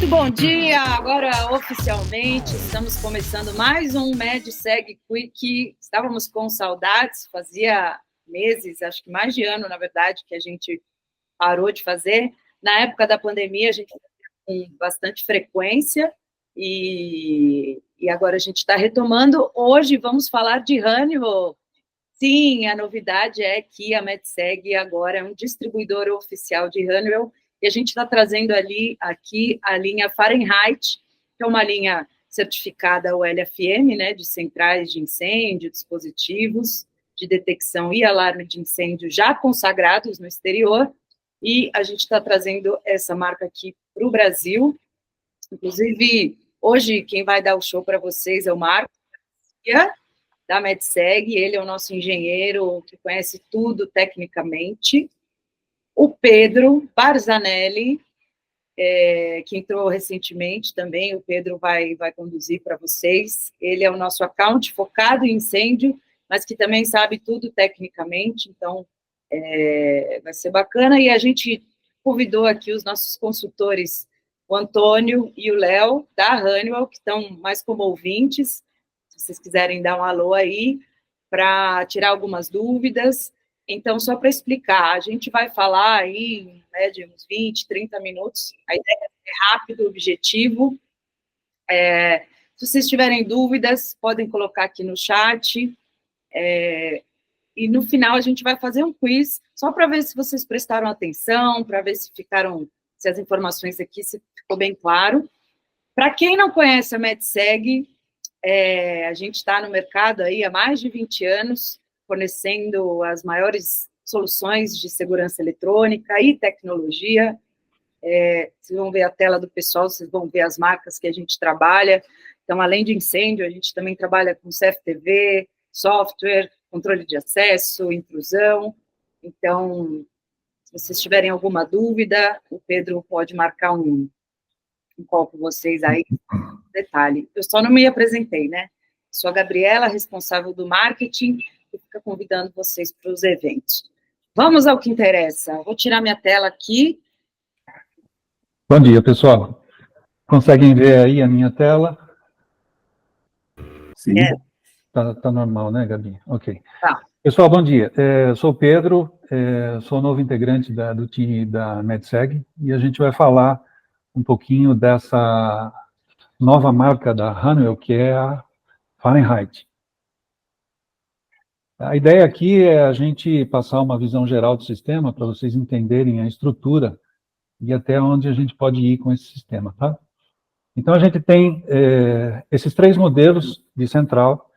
Muito bom dia! Agora, oficialmente, estamos começando mais um MedSeg Quick. Estávamos com saudades, fazia meses, acho que mais de ano, na verdade, que a gente parou de fazer. Na época da pandemia, a gente fazia com bastante frequência e agora a gente está retomando. Hoje vamos falar de Honeywell. Sim, a novidade é que a MedSeg agora é um distribuidor oficial de Honeywell, e a gente está trazendo aqui a linha Fahrenheit, que é uma linha certificada UL-FM, né, de centrais de incêndio, dispositivos de detecção e alarme de incêndio já consagrados no exterior, e a gente está trazendo essa marca aqui para o Brasil. Inclusive, hoje quem vai dar o show para vocês é o Marco da MedSeg, ele é o nosso engenheiro que conhece tudo tecnicamente. O Pedro Barzanelli, que entrou recentemente também, o Pedro vai conduzir para vocês. Ele é o nosso account focado em incêndio, mas que também sabe tudo tecnicamente, então vai ser bacana. E a gente convidou aqui os nossos consultores, o Antônio e o Léo, da Honeywell, que estão mais como ouvintes, se vocês quiserem dar um alô aí, para tirar algumas dúvidas. Então, só para explicar, a gente vai falar aí, em média, uns 20, 30 minutos, a ideia é ser rápido, objetivo. Se vocês tiverem dúvidas, podem colocar aqui no chat, e no final a gente vai fazer um quiz, só para ver se vocês prestaram atenção, para ver se as informações aqui se ficou bem claro. Para quem não conhece a MedSeg, a gente está no mercado aí há mais de 20 anos, fornecendo as maiores soluções de segurança eletrônica e tecnologia. Vocês vão ver a tela do pessoal, vocês vão ver as marcas que a gente trabalha. Então, além de incêndio, a gente também trabalha com CFTV, software, controle de acesso, intrusão. Então, se vocês tiverem alguma dúvida, o Pedro pode marcar um call com vocês aí. Detalhe, eu só não me apresentei, né? Sou a Gabriela, responsável do marketing, e fica convidando vocês para os eventos. Vamos ao que interessa. Vou tirar minha tela aqui. Bom dia, pessoal. Conseguem ver aí a minha tela? Sim. Tá normal, né, Gabi? Ok. Tá. Pessoal, bom dia. Sou o Pedro, sou novo integrante do time da MedSeg, e a gente vai falar um pouquinho dessa nova marca da Honeywell, que é a Fahrenheit. A ideia aqui é a gente passar uma visão geral do sistema para vocês entenderem a estrutura e até onde a gente pode ir com esse sistema, tá? Então, a gente tem esses 3 modelos de central.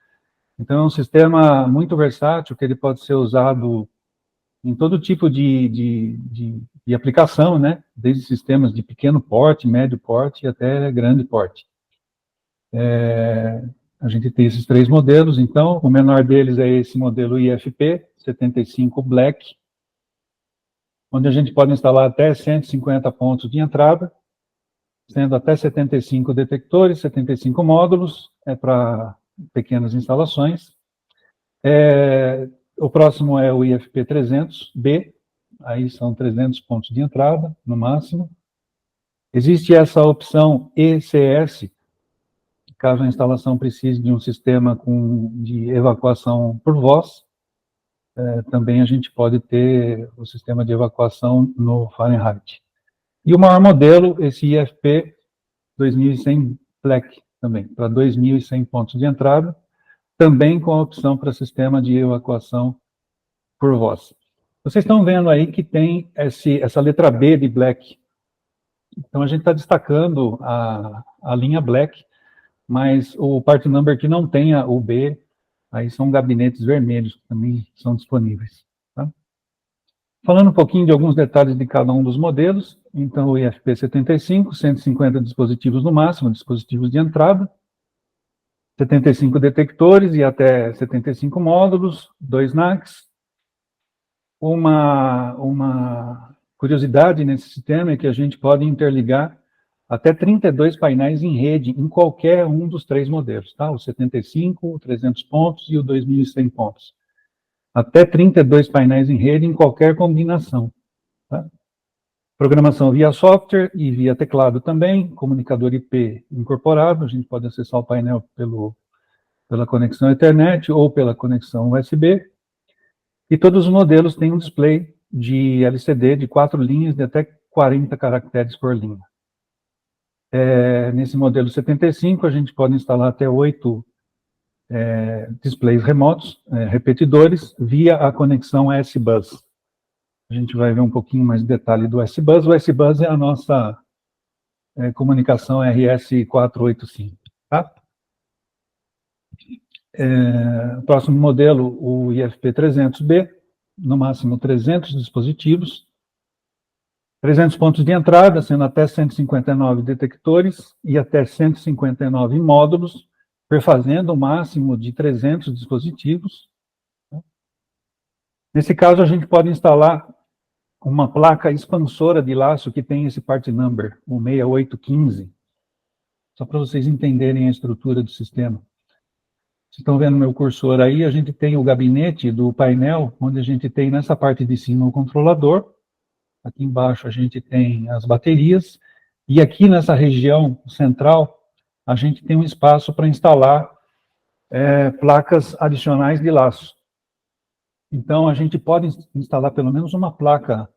Então, é um sistema muito versátil, que ele pode ser usado em todo tipo de aplicação, né? Desde sistemas de pequeno porte, médio porte e até grande porte. A gente tem esses 3 modelos, então, o menor deles é esse modelo IFP 75 Black, onde a gente pode instalar até 150 pontos de entrada, sendo até 75 detectores, 75 módulos, para pequenas instalações. O próximo é o IFP 300B, aí são 300 pontos de entrada, no máximo. Existe essa opção ECS, caso a instalação precise de um sistema de evacuação por voz, também a gente pode ter o sistema de evacuação no Fahrenheit. E o maior modelo, esse IFP 2100 Black, também, para 2.100 pontos de entrada, também com a opção para sistema de evacuação por voz. Vocês estão vendo aí que tem essa letra B de Black. Então, a gente está destacando a linha Black, mas o part number que não tenha o B, aí são gabinetes vermelhos que também são disponíveis. Tá? Falando um pouquinho de alguns detalhes de cada um dos modelos, então o IFP 75, 150 dispositivos no máximo, dispositivos de entrada, 75 detectores e até 75 módulos, 2 NACs. Uma curiosidade nesse sistema é que a gente pode interligar até 32 painéis em rede em qualquer um dos 3 modelos, tá? O 75, o 300 pontos e o 2.100 pontos. Até 32 painéis em rede em qualquer combinação. Tá? Programação via software e via teclado também, comunicador IP incorporado, a gente pode acessar o painel pela conexão Ethernet ou pela conexão USB, e todos os modelos têm um display de LCD de 4 linhas de até 40 caracteres por linha. Nesse modelo 75, a gente pode instalar até 8 displays remotos, repetidores, via a conexão S-Bus. A gente vai ver um pouquinho mais de detalhe do S-Bus. O S-Bus é a nossa comunicação RS485, tá? Próximo modelo, o IFP300B, no máximo 300 dispositivos, 300 pontos de entrada, sendo até 159 detectores e até 159 módulos, perfazendo o máximo de 300 dispositivos. Nesse caso, a gente pode instalar uma placa expansora de laço que tem esse part number, o 6815, só para vocês entenderem a estrutura do sistema. Vocês estão vendo meu cursor aí, a gente tem o gabinete do painel, onde a gente tem nessa parte de cima o controlador, aqui embaixo a gente tem as baterias, e aqui nessa região central, a gente tem um espaço para instalar placas adicionais de laço. Então, a gente pode instalar pelo menos uma placa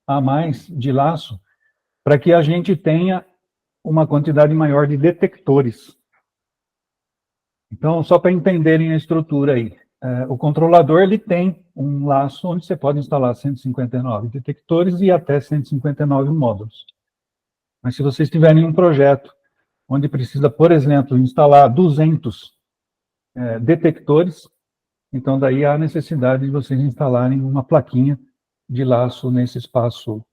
a mais de laço, para que a gente tenha uma quantidade maior de detectores. Então, só para entenderem a estrutura aí, o controlador ele tem um laço onde você pode instalar 159 detectores e até 159 módulos. Mas se vocês tiverem um projeto onde precisa, por exemplo, instalar 200 detectores, então daí há a necessidade de vocês instalarem uma plaquinha de laço nesse espaço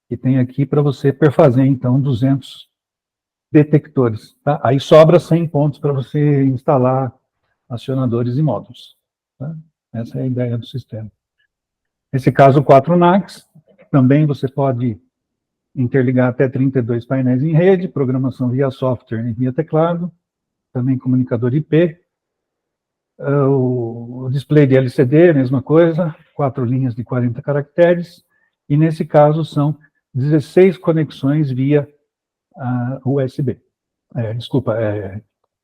que tem aqui para você perfazer, então, 200 detectores. Tá? Aí sobra 100 pontos para você instalar acionadores e módulos. Tá? Essa é a ideia do sistema. Nesse caso, 4 NACs, também você pode interligar até 32 painéis em rede, programação via software e via teclado, também comunicador IP, o display de LCD, mesma coisa, 4 linhas de 40 caracteres, e nesse caso são 16 conexões via USB.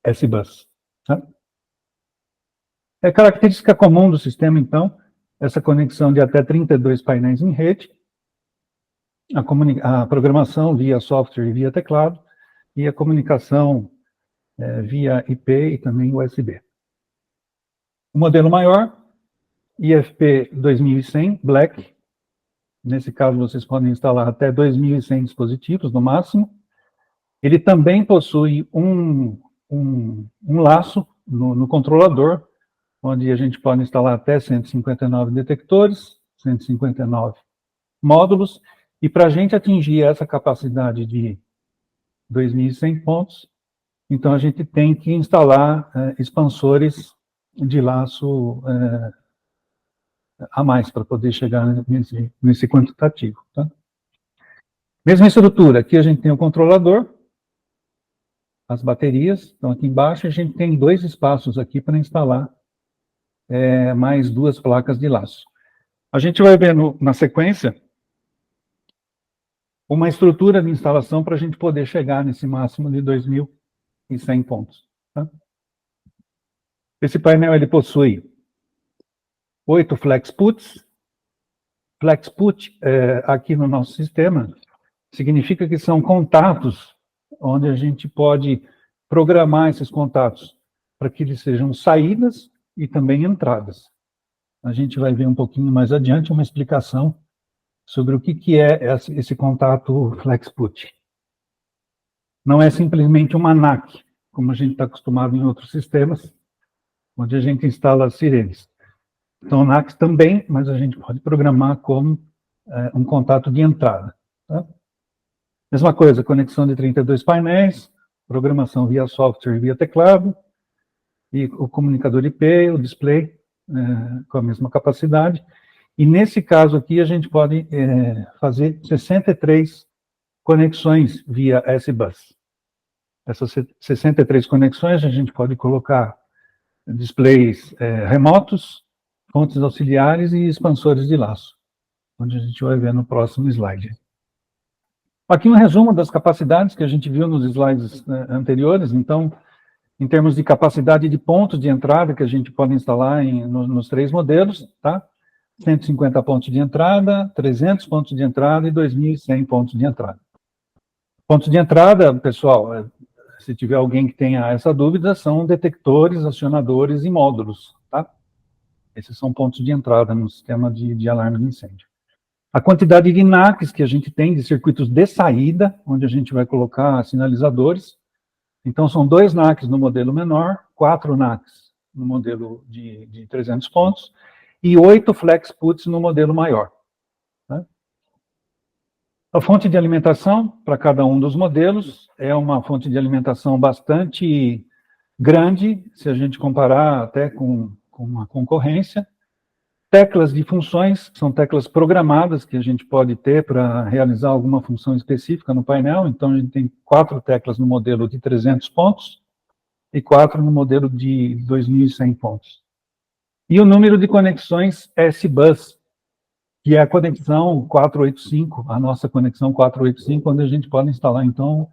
S-Bus. Tá? Característica comum do sistema, então, essa conexão de até 32 painéis em rede, a programação via software e via teclado, e a comunicação via IP e também USB. O modelo maior, IFP 2100 Black, nesse caso vocês podem instalar até 2.100 dispositivos no máximo. Ele também possui um laço no controlador, onde a gente pode instalar até 159 detectores, 159 módulos, e para a gente atingir essa capacidade de 2.100 pontos, então a gente tem que instalar expansores de laço a mais para poder chegar nesse quantitativo. Tá? Mesma estrutura, aqui a gente tem o controlador, as baterias estão aqui embaixo, a gente tem 2 espaços aqui para instalar mais 2 placas de laço. A gente vai ver na sequência uma estrutura de instalação para a gente poder chegar nesse máximo de 2.100 pontos. Tá? Esse painel ele possui 8 FlexPuts. FlexPut, aqui no nosso sistema, significa que são contatos onde a gente pode programar esses contatos para que eles sejam saídas e também entradas. A gente vai ver um pouquinho mais adiante uma explicação sobre o que é esse contato FlexPut. Não é simplesmente uma NAC, como a gente está acostumado em outros sistemas, onde a gente instala sirenes. Então, NACs também, mas a gente pode programar como um contato de entrada. Tá? Mesma coisa, conexão de 32 painéis, programação via software e via teclado, e o comunicador IP, o display, com a mesma capacidade. E nesse caso aqui, a gente pode fazer 63 conexões via S-Bus. Essas 63 conexões, a gente pode colocar displays remotos, fontes auxiliares e expansores de laço, onde a gente vai ver no próximo slide. Aqui um resumo das capacidades que a gente viu nos slides anteriores. Então, em termos de capacidade de pontos de entrada que a gente pode instalar nos 3 modelos, tá? 150 pontos de entrada, 300 pontos de entrada e 2.100 pontos de entrada. Pontos de entrada, pessoal, se tiver alguém que tenha essa dúvida, são detectores, acionadores e módulos, tá? Esses são pontos de entrada no sistema de alarme de incêndio. A quantidade de NACs que a gente tem, de circuitos de saída, onde a gente vai colocar sinalizadores. Então, são 2 NACs no modelo menor, 4 NACs no modelo de 300 pontos, e 8 flex puts no modelo maior. Tá? A fonte de alimentação para cada um dos modelos é uma fonte de alimentação bastante grande, se a gente comparar até com a concorrência. Teclas de funções, são teclas programadas que a gente pode ter para realizar alguma função específica no painel. Então, a gente tem 4 teclas no modelo de 300 pontos e 4 no modelo de 2.100 pontos. E o número de conexões S-Bus, que é a conexão 485, a nossa conexão 485, onde a gente pode instalar, então,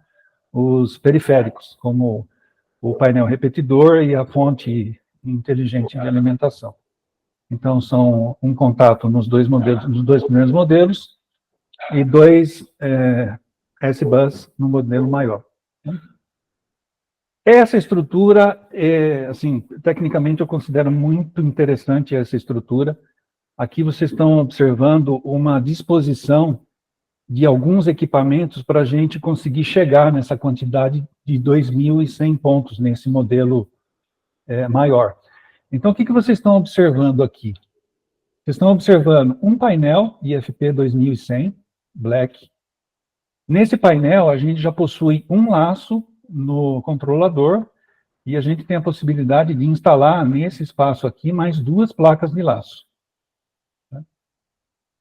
os periféricos, como o painel repetidor e a fonte inteligente de alimentação. Então, são um contato nos 2 modelos, nos 2 primeiros modelos, e 2 S-Bus no modelo maior. Essa estrutura, assim, tecnicamente eu considero muito interessante essa estrutura. Aqui vocês estão observando uma disposição de alguns equipamentos para a gente conseguir chegar nessa quantidade de 2.100 pontos nesse modelo maior. Então, o que vocês estão observando aqui? Vocês estão observando um painel IFP 2100, Black. Nesse painel, a gente já possui um laço no controlador e a gente tem a possibilidade de instalar nesse espaço aqui mais 2 placas de laço.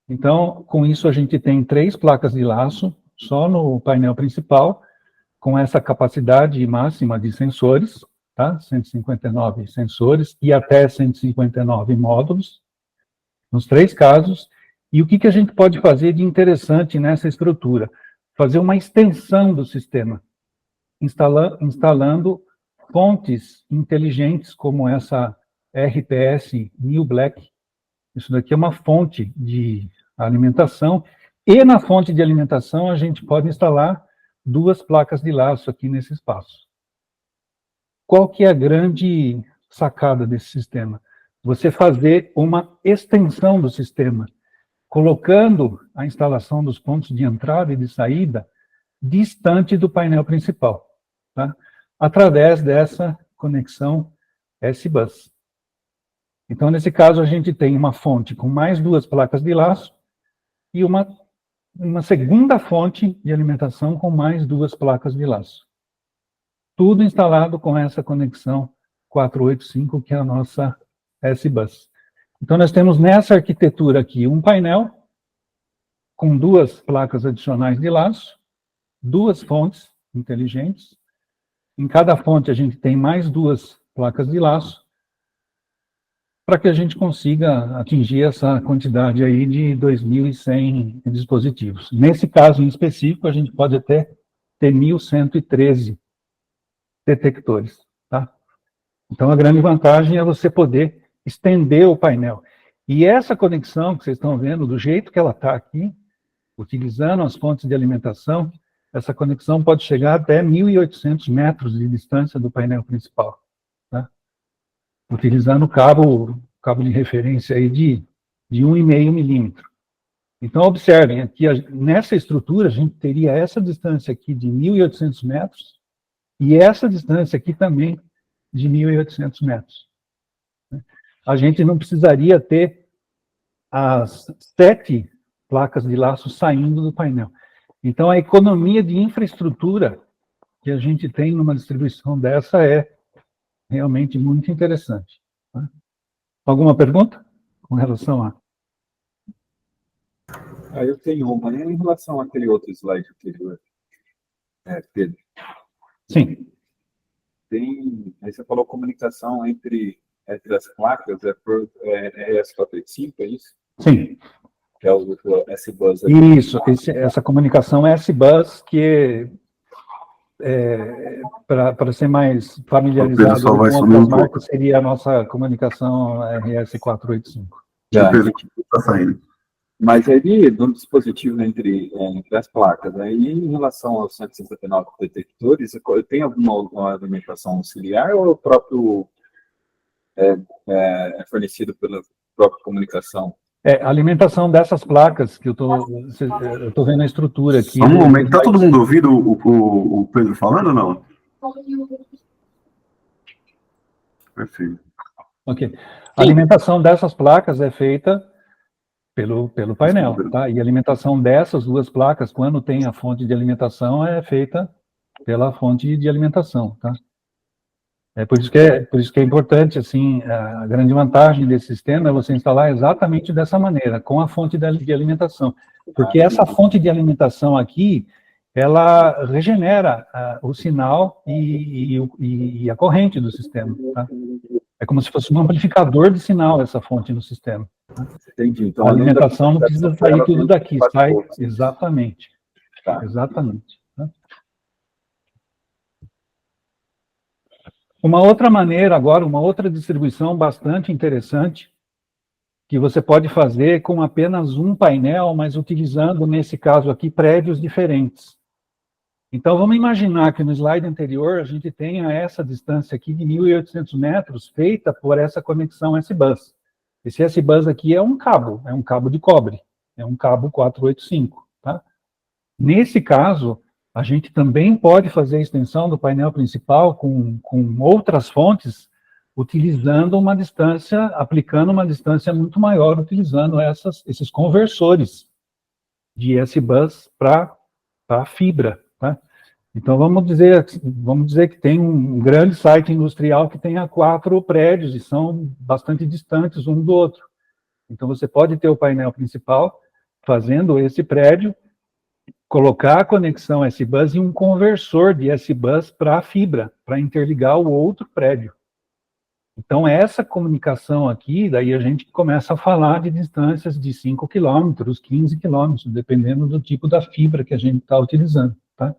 Então, com isso, a gente tem 3 placas de laço só no painel principal, com essa capacidade máxima de sensores, tá? 159 sensores e até 159 módulos, nos 3 casos. E o que a gente pode fazer de interessante nessa estrutura? Fazer uma extensão do sistema, instalando fontes inteligentes, como essa RPS New Black. Isso daqui é uma fonte de alimentação, e na fonte de alimentação a gente pode instalar 2 placas de laço aqui nesse espaço. Qual que é a grande sacada desse sistema? Você fazer uma extensão do sistema, colocando a instalação dos pontos de entrada e de saída distante do painel principal, tá? Através dessa conexão S-Bus. Então, nesse caso, a gente tem uma fonte com mais 2 placas de laço e uma segunda fonte de alimentação com mais 2 placas de laço. Tudo instalado com essa conexão 485, que é a nossa S-Bus. Então, nós temos nessa arquitetura aqui um painel com 2 placas adicionais de laço, 2 fontes inteligentes. Em cada fonte, a gente tem mais 2 placas de laço, para que a gente consiga atingir essa quantidade aí de 2.100 dispositivos. Nesse caso em específico, a gente pode até ter 1.113 detectores, tá? Então, a grande vantagem é você poder estender o painel. E essa conexão que vocês estão vendo, do jeito que ela está aqui, utilizando as fontes de alimentação, essa conexão pode chegar até 1.800 metros de distância do painel principal, tá? Utilizando cabo de referência aí de 1,5 milímetro. Então, observem, aqui nessa estrutura, a gente teria essa distância aqui de 1.800 metros e essa distância aqui também de 1.800 metros. A gente não precisaria ter as 7 placas de laço saindo do painel. Então, a economia de infraestrutura que a gente tem numa distribuição dessa é realmente muito interessante. Tá? Alguma pergunta com relação a... Eu tenho uma, né? Em relação àquele outro slide anterior, Pedro. Sim. Aí você falou comunicação entre as placas, S485, é isso? Sim. que é o S-Bus. Isso, essa comunicação S-Bus, que para ser mais familiarizado só vai com sumir outras um pouco. marcas, seria a nossa comunicação RS485. Já. Está saindo. Mas aí, no dispositivo entre as placas, aí em relação aos 159 detectores, tem alguma alimentação auxiliar ou o próprio é fornecido pela própria comunicação? A alimentação dessas placas, que eu tô vendo a estrutura aqui. Só um momento, está todo mundo ouvindo o Pedro falando ou não? Perfeito. Ok. A alimentação dessas placas é feita pelo painel, tá? E a alimentação dessas duas placas, quando tem a fonte de alimentação, é feita pela fonte de alimentação, tá? Por isso que é importante, assim, a grande vantagem desse sistema é você instalar exatamente dessa maneira, com a fonte de alimentação. Porque essa fonte de alimentação aqui, ela regenera o sinal e a corrente do sistema, tá? É como se fosse um amplificador de sinal, essa fonte no sistema. Entendi. Então, A alimentação não precisa sair tudo daqui, sai exatamente. Tá. Exatamente. Uma outra maneira agora, uma outra distribuição bastante interessante, que você pode fazer com apenas um painel, mas utilizando, nesse caso aqui, prédios diferentes. Então, vamos imaginar que no slide anterior a gente tenha essa distância aqui de 1.800 metros feita por essa conexão S-Bus. Esse S-Bus aqui é um cabo de cobre, é um cabo 485, tá? Nesse caso, a gente também pode fazer a extensão do painel principal com outras fontes, utilizando uma distância, aplicando uma distância muito maior, utilizando esses conversores de S-Bus para fibra, tá? Então, vamos dizer que tem um grande site industrial que tenha 4 prédios e são bastante distantes um do outro. Então, você pode ter o painel principal fazendo esse prédio, colocar a conexão S-Bus e um conversor de S-Bus para a fibra, para interligar o outro prédio. Então, essa comunicação aqui, daí a gente começa a falar de distâncias de 5 quilômetros, 15 quilômetros, dependendo do tipo da fibra que a gente está utilizando, tá?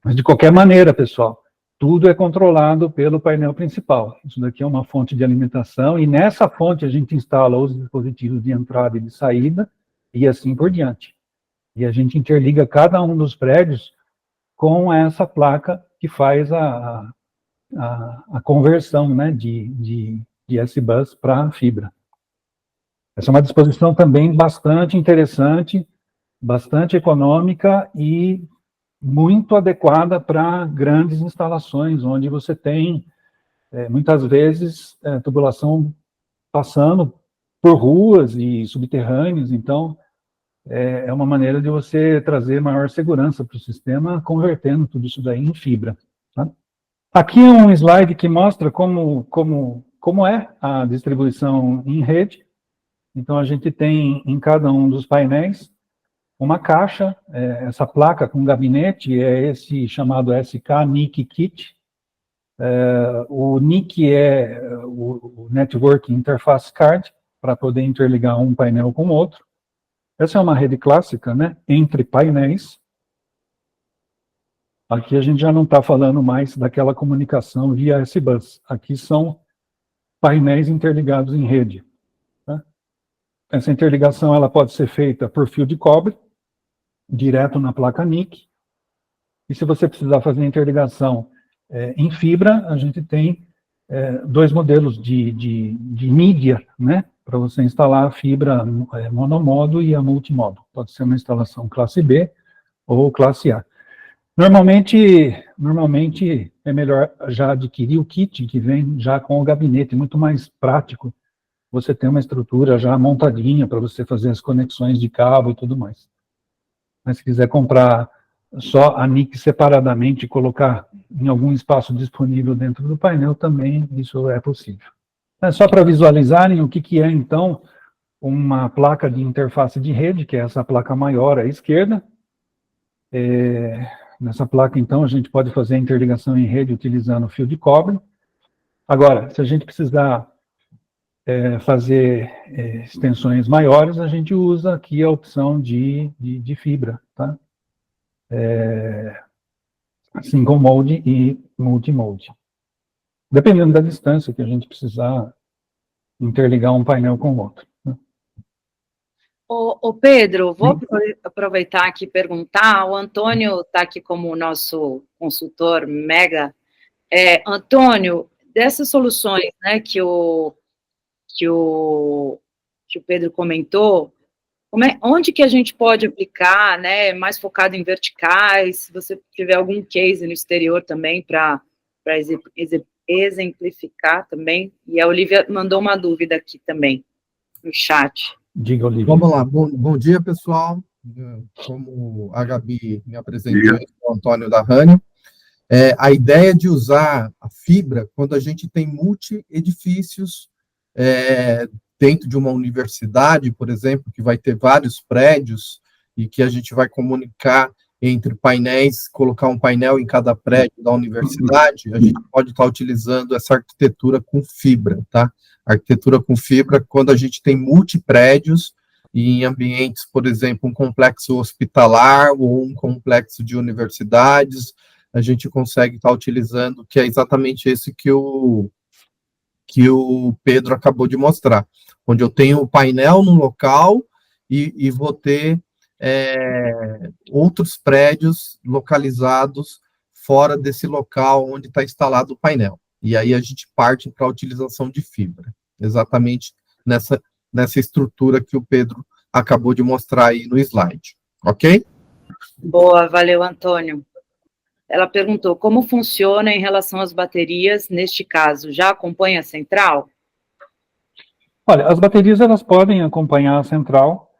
Mas, de qualquer maneira, pessoal, tudo é controlado pelo painel principal. Isso daqui é uma fonte de alimentação, e nessa fonte a gente instala os dispositivos de entrada e de saída, e assim por diante. E a gente interliga cada um dos prédios com essa placa que faz a conversão, né, de S-Bus para fibra. Essa é uma disposição também bastante interessante, bastante econômica e muito adequada para grandes instalações, onde você tem, muitas vezes, tubulação passando por ruas e subterrâneos. Então, é uma maneira de você trazer maior segurança para o sistema, convertendo tudo isso daí em fibra, tá? Aqui é um slide que mostra como é a distribuição em rede. Então, a gente tem em cada um dos painéis uma caixa, essa placa com gabinete é esse chamado SK NIC Kit. O NIC é o Network Interface Card, para poder interligar um painel com o outro. Essa é uma rede clássica, né, entre painéis. Aqui a gente já não está falando mais daquela comunicação via S-Bus. Aqui são painéis interligados em rede, tá? Essa interligação ela pode ser feita por fio de cobre, direto na placa NIC. E se você precisar fazer a interligação em fibra, a gente tem 2 modelos de mídia, né, para você instalar a fibra monomodo e a multimodo. Pode ser uma instalação classe B ou classe A. Normalmente é melhor já adquirir o kit que vem já com o gabinete, muito mais prático você ter uma estrutura já montadinha para você fazer as conexões de cabo e tudo mais. Mas se quiser comprar só a NIC separadamente e colocar em algum espaço disponível dentro do painel, também isso é possível. Só para visualizarem o que é, então, uma placa de interface de rede, que é essa placa maior à esquerda. Nessa placa, então, a gente pode fazer a interligação em rede utilizando fio de cobre. Agora, se a gente precisar fazer extensões maiores, a gente usa aqui a opção de fibra, tá? Single mode e multi-mode. Dependendo da distância que a gente precisar interligar um painel com o outro. Né? Ô Pedro, vou aproveitar aqui e perguntar, o Antônio está aqui como nosso consultor mega. Antônio, dessas soluções, né, que o Pedro comentou, onde que a gente pode aplicar, né, mais focado em verticais, se você tiver algum case no exterior também para exemplificar também, e a Olivia mandou uma dúvida aqui também, no chat. Diga, Olivia. Vamos lá, bom dia, pessoal. Como a Gabi me apresentou, eu sou o Antônio da Rânio. A ideia de usar a fibra quando a gente tem multi-edifícios dentro de uma universidade, por exemplo, que vai ter vários prédios e que a gente vai comunicar entre painéis, colocar um painel em cada prédio da universidade, a gente pode estar utilizando essa arquitetura com fibra, tá? Arquitetura com fibra quando a gente tem multiprédios e em ambientes, por exemplo, um complexo hospitalar ou um complexo de universidades, a gente consegue estar utilizando, que é exatamente esse que o Pedro acabou de mostrar, onde eu tenho o painel no local e vou ter outros prédios localizados fora desse local onde está instalado o painel. E aí a gente parte para a utilização de fibra, exatamente nessa estrutura que o Pedro acabou de mostrar aí no slide, ok? Boa, valeu, Antônio. Ela perguntou, como funciona em relação às baterias, neste caso, já acompanha a central? Olha, as baterias, elas podem acompanhar a central.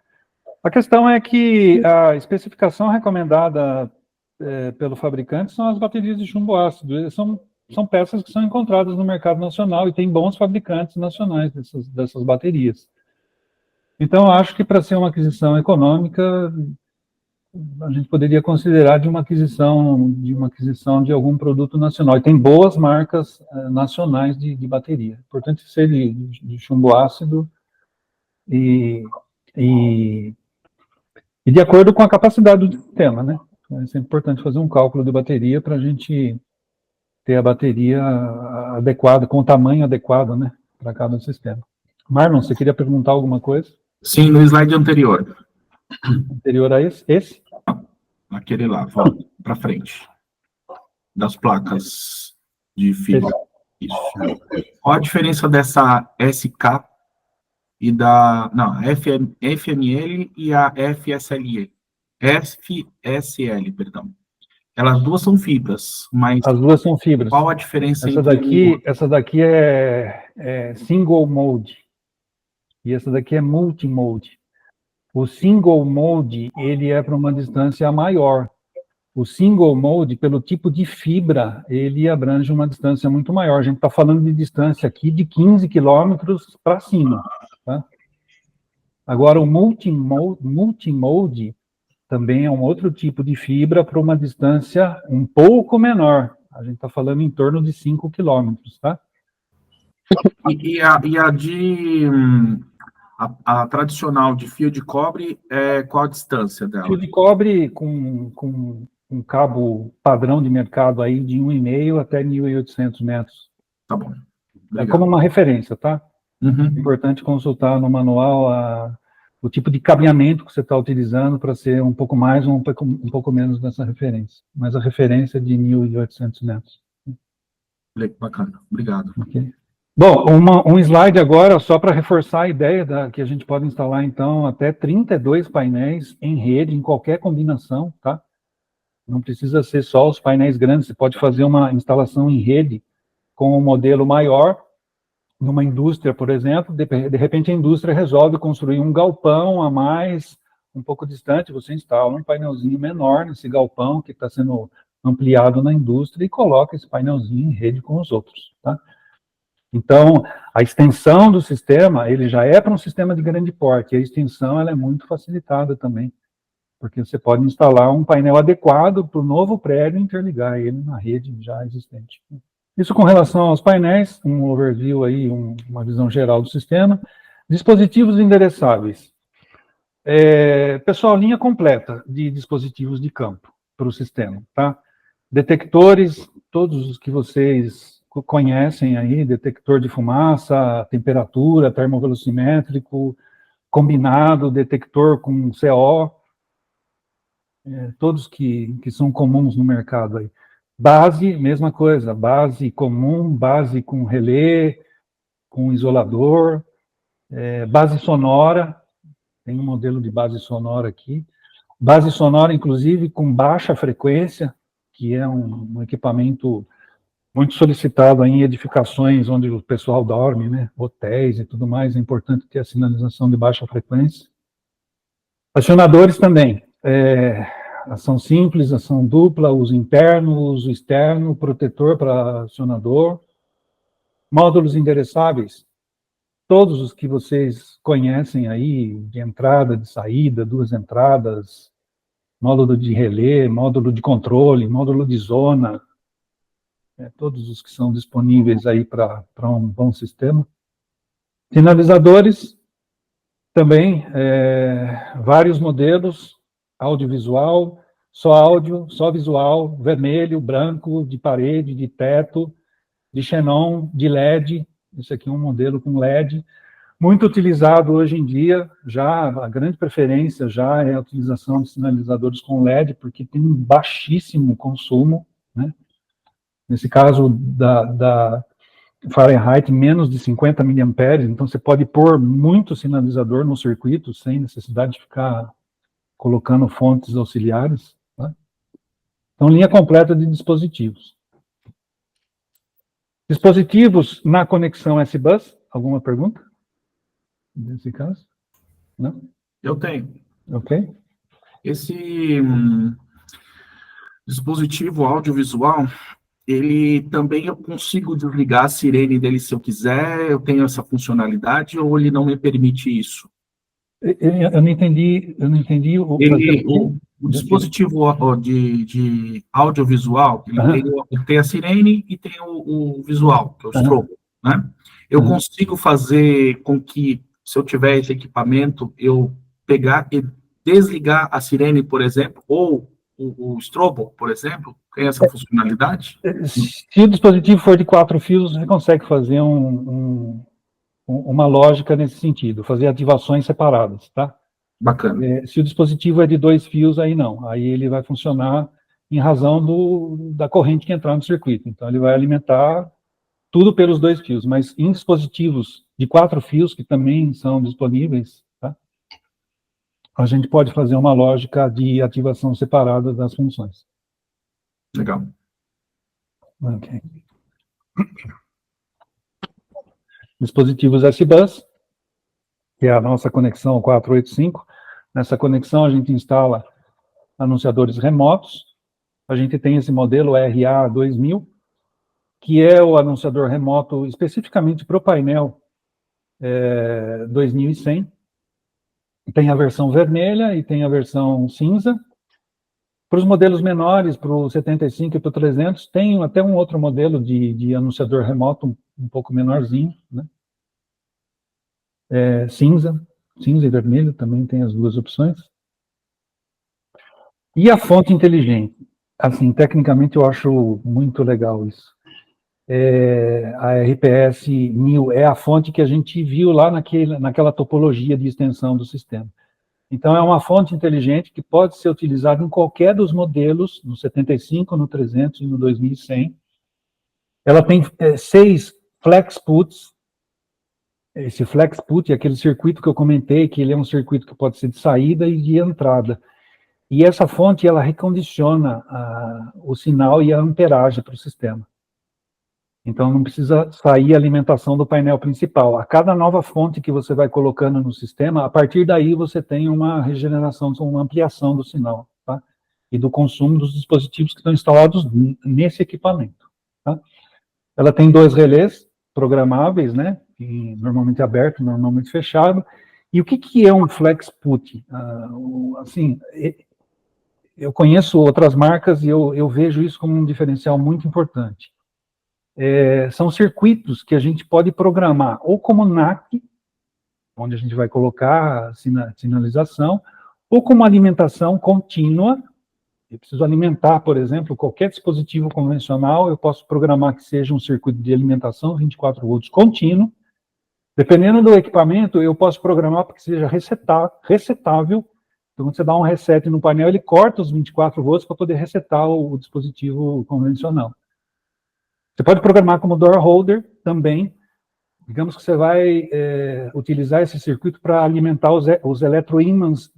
A questão é que a especificação recomendada pelo fabricante são as baterias de chumbo ácido. São peças que são encontradas no mercado nacional e tem bons fabricantes nacionais dessas baterias. Então, eu acho que para ser uma aquisição econômica, a gente poderia considerar de uma aquisição de algum produto nacional. E tem boas marcas nacionais de bateria. Importante ser de chumbo ácido e de acordo com a capacidade do sistema, né? É sempre importante fazer um cálculo de bateria para a gente ter a bateria adequada, com o tamanho adequado, né? Para cada sistema. Marlon, você queria perguntar alguma coisa? Sim, no slide anterior. Anterior a esse? Aquele lá, volta para frente. Das placas de fibra. Isso. Qual a diferença dessa SK e da... Não, FML e a FSL, perdão. Elas duas são fibras, mas... As duas são fibras. Qual a diferença Essa daqui é single mode. E essa daqui é multi-mode. O single mode, ele é para uma distância maior. O single mode, pelo tipo de fibra, ele abrange uma distância muito maior. A gente está falando de distância aqui de 15 quilômetros para cima. Tá? Agora, o multi-mode também é um outro tipo de fibra para uma distância um pouco menor. A gente está falando em torno de 5 quilômetros, tá? E a de... A tradicional de fio de cobre, qual a distância dela? Fio de cobre com um cabo padrão de mercado aí de 1,5 até 1.800 metros. Tá bom. É como uma referência, tá? Uhum. É importante consultar no manual o tipo de cabeamento que você está utilizando para ser um pouco mais ou um pouco menos dessa referência. Mas a referência é de 1.800 metros. Bacana, obrigado. Okay. Bom, um slide agora só para reforçar a ideia que a gente pode instalar, então, até 32 painéis em rede, em qualquer combinação, tá? Não precisa ser só os painéis grandes, você pode fazer uma instalação em rede com um modelo maior, numa indústria, por exemplo, de repente a indústria resolve construir um galpão a mais, um pouco distante, você instala um painelzinho menor nesse galpão que está sendo ampliado na indústria e coloca esse painelzinho em rede com os outros, tá? Então, a extensão do sistema, ele já é para um sistema de grande porte, a extensão ela é muito facilitada também, porque você pode instalar um painel adequado para o novo prédio e interligar ele na rede já existente. Isso com relação aos painéis, um overview aí, uma visão geral do sistema. Dispositivos endereçáveis. Pessoal, linha completa de dispositivos de campo para o sistema, tá? Detectores, todos os que vocês conhecem aí, detector de fumaça, temperatura, termovelocimétrico, combinado, detector com CO, todos que são comuns no mercado aí. Base, mesma coisa, base comum, base com relé, com isolador, base sonora, tem um modelo de base sonora aqui, base sonora, inclusive, com baixa frequência, que é um equipamento muito solicitado em edificações onde o pessoal dorme, né, hotéis e tudo mais, é importante ter a sinalização de baixa frequência. Acionadores também, ação simples, ação dupla, uso interno, uso externo, protetor para acionador. Módulos endereçáveis, todos os que vocês conhecem aí, de entrada, de saída, 2 entradas, módulo de relé, módulo de controle, módulo de zona, todos os que são disponíveis aí para um bom sistema. Sinalizadores, também, vários modelos, audiovisual, só áudio, só visual, vermelho, branco, de parede, de teto, de xenon, de LED, esse aqui é um modelo com LED, muito utilizado hoje em dia, já a grande preferência já é a utilização de sinalizadores com LED, porque tem um baixíssimo consumo, né? Nesse caso da Fahrenheit, menos de 50 mA, então você pode pôr muito sinalizador no circuito, sem necessidade de ficar colocando fontes auxiliares, tá? Então, linha completa de dispositivos. Dispositivos na conexão S-Bus, alguma pergunta? Nesse caso? Não? Eu tenho. Ok. Esse dispositivo audiovisual, ele também eu consigo desligar a sirene dele se eu quiser, eu tenho essa funcionalidade, ou ele não me permite isso? Eu não entendi o dispositivo de audiovisual, ele tem a sirene e tem o visual, que é o strobo, né? Eu consigo fazer com que, se eu tiver esse equipamento, eu pegar e desligar a sirene, por exemplo, ou o strobo, por exemplo, tem essa funcionalidade? Se o dispositivo for de 4 fios, você consegue fazer uma lógica nesse sentido, fazer ativações separadas, tá? Bacana. Se o dispositivo é de 2 fios, aí não. Aí ele vai funcionar em razão da corrente que entrar no circuito. Então, ele vai alimentar tudo pelos 2 fios. Mas em dispositivos de 4 fios, que também são disponíveis, tá? A gente pode fazer uma lógica de ativação separada das funções. Legal. Ok. Dispositivos S-Bus, que é a nossa conexão 485. Nessa conexão, a gente instala anunciadores remotos. A gente tem esse modelo RA2000, que é o anunciador remoto especificamente para o painel 2100. Tem a versão vermelha e tem a versão cinza. Para os modelos menores, para o 75 e para o 300, tem até um outro modelo de anunciador remoto um pouco menorzinho, né? Cinza e vermelho, também tem as 2 opções. E a fonte inteligente? Assim, tecnicamente eu acho muito legal isso. A RPS 1000 é a fonte que a gente viu lá naquela topologia de extensão do sistema. Então, é uma fonte inteligente que pode ser utilizada em qualquer dos modelos, no 75, no 300 e no 2100. Ela tem 6 FlexPuts. Esse FlexPut é aquele circuito que eu comentei, que ele é um circuito que pode ser de saída e de entrada. E essa fonte, ela recondiciona o sinal e a amperagem para o sistema. Então, não precisa sair a alimentação do painel principal. A cada nova fonte que você vai colocando no sistema, a partir daí você tem uma regeneração, uma ampliação do sinal, tá? E do consumo dos dispositivos que estão instalados nesse equipamento, tá? Ela tem 2 relés programáveis, né? Normalmente aberto, normalmente fechado. E o que é um FlexPut? Assim, eu conheço outras marcas e eu vejo isso como um diferencial muito importante. são circuitos que a gente pode programar ou como NAC, onde a gente vai colocar a sinalização, ou como alimentação contínua. Eu preciso alimentar, por exemplo, qualquer dispositivo convencional, eu posso programar que seja um circuito de alimentação 24 volts contínuo. Dependendo do equipamento, eu posso programar para que seja resetável. Então, quando você dá um reset no painel, ele corta os 24 volts para poder resetar o dispositivo convencional. Você pode programar como door holder também. Digamos que você vai utilizar esse circuito para alimentar os eletroímãs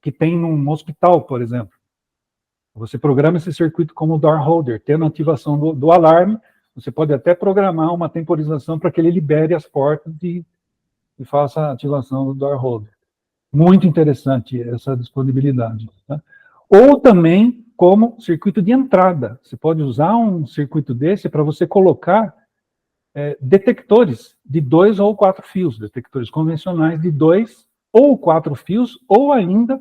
que tem num hospital, por exemplo. Você programa esse circuito como door holder, tendo a ativação do alarme. Você pode até programar uma temporização para que ele libere as portas e faça a ativação do door holder. Muito interessante essa disponibilidade. Tá? Ou também como circuito de entrada. Você pode usar um circuito desse para você colocar detectores de 2 ou 4 fios, detectores convencionais de 2 ou 4 fios, ou ainda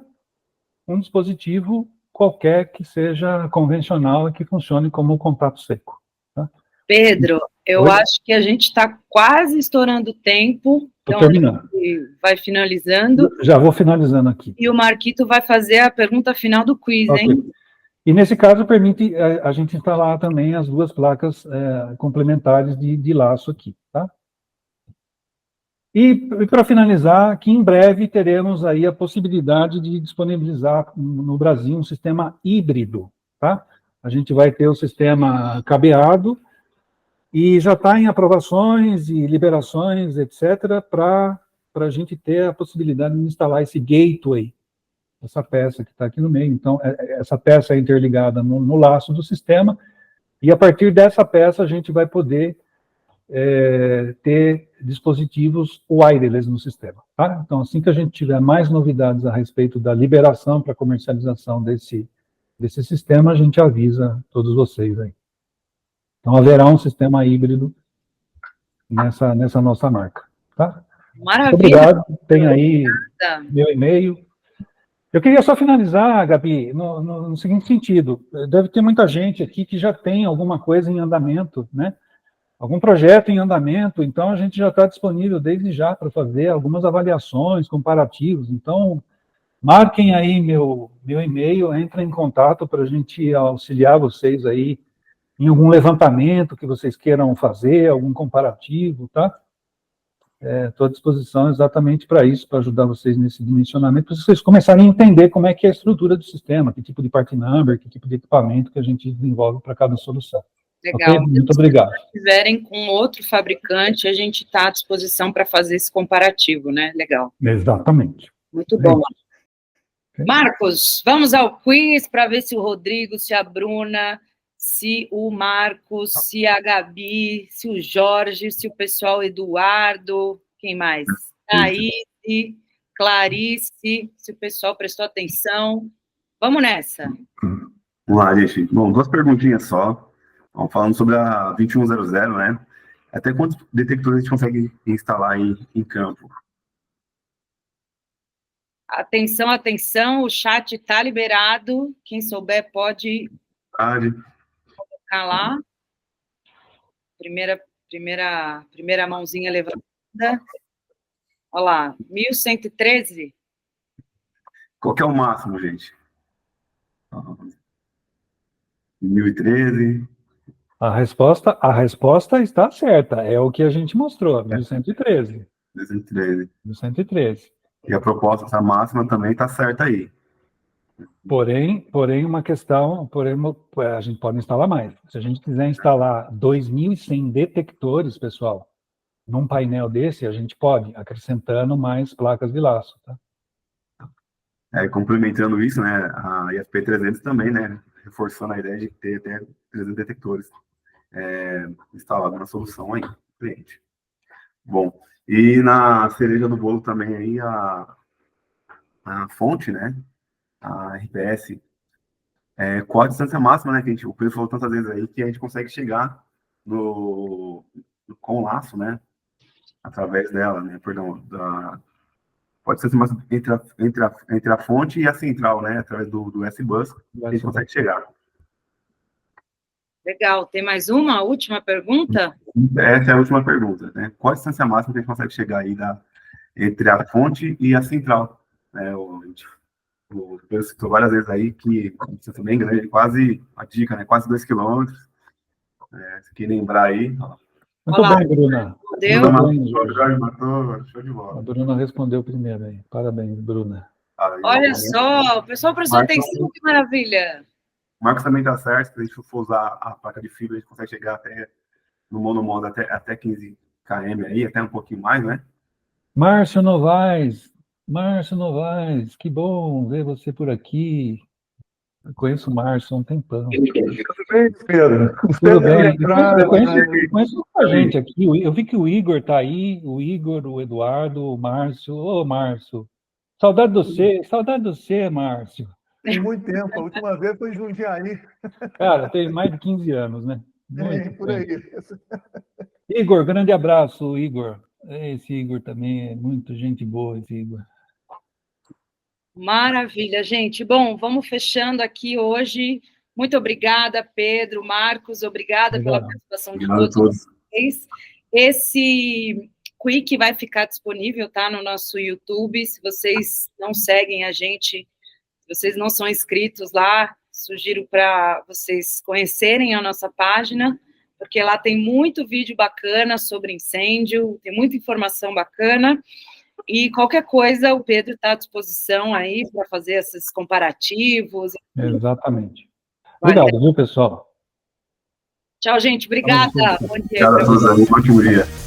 um dispositivo qualquer que seja convencional e que funcione como contato seco. Tá? Pedro, eu Oi? acho que a gente está quase estourando o tempo. Estou Então, terminando. a gente vai finalizando. Já vou finalizando aqui. E o Marquito vai fazer a pergunta final do quiz, Ok. hein? E nesse caso permite a gente instalar também as duas placas complementares de laço aqui, tá? E para finalizar, aqui em breve teremos aí a possibilidade de disponibilizar no Brasil um sistema híbrido, tá? A gente vai ter o sistema cabeado e já está em aprovações e liberações, etc., para a gente ter a possibilidade de instalar esse gateway, essa peça que está aqui no meio. Então, essa peça é interligada no laço do sistema, e a partir dessa peça a gente vai poder ter dispositivos wireless no sistema. Tá? Então, assim que a gente tiver mais novidades a respeito da liberação para comercialização desse sistema, a gente avisa todos vocês aí. Então, haverá um sistema híbrido nessa nossa marca. Tá? Maravilha. Muito obrigado. Tem aí meu e-mail. Eu queria só finalizar, Gabi, no seguinte sentido. Deve ter muita gente aqui que já tem alguma coisa em andamento, né? Algum projeto em andamento, então a gente já está disponível desde já para fazer algumas avaliações, comparativos. Então, marquem aí meu e-mail, entrem em contato para a gente auxiliar vocês aí em algum levantamento que vocês queiram fazer, algum comparativo, tá? Estou à disposição exatamente para isso, para ajudar vocês nesse dimensionamento, para vocês começarem a entender como é que é a estrutura do sistema, que tipo de part number, que tipo de equipamento que a gente desenvolve para cada solução. Legal. Okay? Muito obrigado. Se tiverem com outro fabricante, a gente está à disposição para fazer esse comparativo, né? Legal. Exatamente. Muito bom. Marcos, vamos ao quiz para ver se o Rodrigo, se a Bruna, se o Marcos, se a Gabi, se o Jorge, se o pessoal Eduardo, quem mais? Thaís, Clarice, se o pessoal prestou atenção. Vamos nessa. Vamos lá, gente. Bom, 2 perguntinhas só. Vamos falando sobre a 2100, né? Até quantos detectores a gente consegue instalar em campo? Atenção, atenção, o chat está liberado. Quem souber pode colocar lá. Primeira mãozinha levantada. Olha lá, 1113. Qual que é o máximo, gente? 1013. A resposta está certa, é o que a gente mostrou, 1113. 1113. E a proposta dessa máxima também está certa aí. Porém, uma questão, a gente pode instalar mais. Se a gente quiser instalar 2.100 detectores, pessoal, num painel desse, a gente pode, acrescentando mais placas de laço, tá? Complementando isso, né, a IFP300 também, né, reforçando a ideia de ter até 300 detectores instalados na solução aí, cliente. Bom, e na cereja do bolo também aí a fonte, né, a RPS, qual a distância máxima, né, que o Pedro falou tantas vezes aí, que a gente consegue chegar com o laço, né, através dela, né, perdão, pode ser mais entre a fonte e a central, né, através do S-Bus, a gente consegue chegar. Legal. Tem mais uma última pergunta? Essa é a última pergunta, né? Qual a distância máxima que a gente consegue chegar aí entre a fonte e a central? O Pedro citou várias vezes aí que a distância bem grande, quase, a dica, né? Quase 2 quilômetros. Se quer lembrar aí. Muito Olá. bem, Bruna. Deu? Show de bola. A Bruna respondeu primeiro aí. Parabéns, Bruna. Olha só, o pessoal prestou atenção, que maravilha. O Marcos também está certo, se a gente for usar a placa de fibra, a gente consegue chegar até no monomodo até 15 km aí, até um pouquinho mais, né? Márcio Novaes, que bom ver você por aqui. Eu conheço o Márcio há um tempão. Tudo bem, Pedro? Tudo bem? Eu conheço muita gente aqui. Eu vi que o Igor está aí, o Igor, o Eduardo, o Márcio. Ô, Márcio, saudade de você, Márcio. Tem muito tempo, a última vez foi em Jundiaí. Cara, tem mais de 15 anos, né? Por aí. Igor, grande abraço, Igor. Esse Igor também é muito gente boa, esse Igor. Maravilha, gente. Bom, vamos fechando aqui hoje. Muito obrigada, Pedro, Marcos, obrigada pela participação de todos vocês. Esse Quick vai ficar disponível, tá, no nosso YouTube. Se vocês não seguem a gente, se vocês não são inscritos lá, sugiro para vocês conhecerem a nossa página, porque lá tem muito vídeo bacana sobre incêndio, tem muita informação bacana. E qualquer coisa, o Pedro está à disposição aí para fazer esses comparativos. Exatamente. Obrigado, viu, pessoal? Tchau, gente. Obrigada. Bom dia. Obrigado a todos aí. Bom dia.